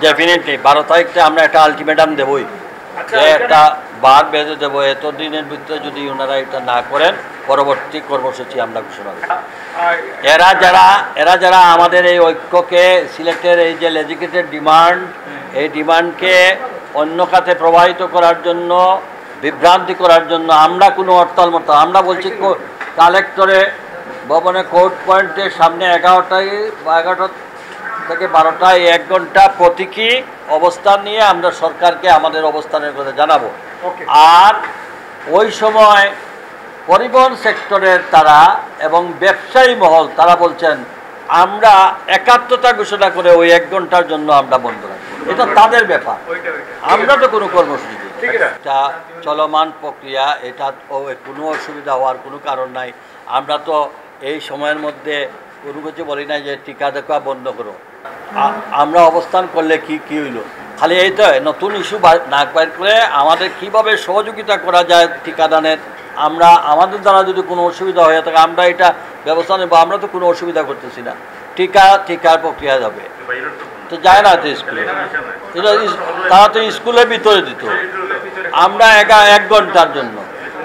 Definitely 12 তারিখে আমরা একটা আলটিমেটাম দেবই, যে একটা বার বেঁধে দেবো, এতদিনের ভিতরে যদি ওনারা এটা না করেন পরবর্তী কর্মসূচি আমরা ঘোষণা করব। এরা যারা আমাদের এই ঐক্যকে, সিলেটের এই যে লেজিসলেটিভ ডিমান্ড, এই ডিমান্ডকে অন্য খাতে প্রবাহিত করার জন্য, বিভ্রান্তি করার জন্য আমরা কোনো হরতাল মরতাল, আমরা বলছি কালেক্টরে ভবনে কোর্ট পয়েন্টের সামনে 11টা থেকে 12টায় 1 ঘন্টা প্রতীকী অবস্থান নিয়ে আমরা সরকারকে আমাদের অবস্থানের কথা জানাবো। আর ওই সময় পরিবহন সেক্টরের তারা এবং ব্যবসায়ী মহল তারা বলছেন আমরা একাত্মতা ঘোষণা করে ওই 1 ঘন্টার জন্য আমরা বন্ধ রাখবো, এটা তাদের ব্যাপার, আমরা তো কোনো কর্মসূচি। এটা চলমান প্রক্রিয়া, এটা কোনো অসুবিধা হওয়ার কোনো কারণ নাই। আমরা তো এই সময়ের মধ্যে কোনো কিছু বলি না যে টিকা দেখা বন্ধ করো, আমরা অবস্থান করলে কি হইল, খালি এই তো নতুন ইস্যু নাক বাইর করে আমাদের কিভাবে সহযোগিতা করা যায় টিকাদানের, আমরা আমাদের দ্বারা যদি কোনো অসুবিধা হয়ে থাকে আমরা এটা ব্যবস্থা নেব। আমরা তো কোনো অসুবিধা করতেছি না, টিকার প্রক্রিয়া যাবে তো যায় না তো স্কুলে, তারা তো স্কুলের ভিতরে দিত, আমরা 1 ঘন্টার জন্য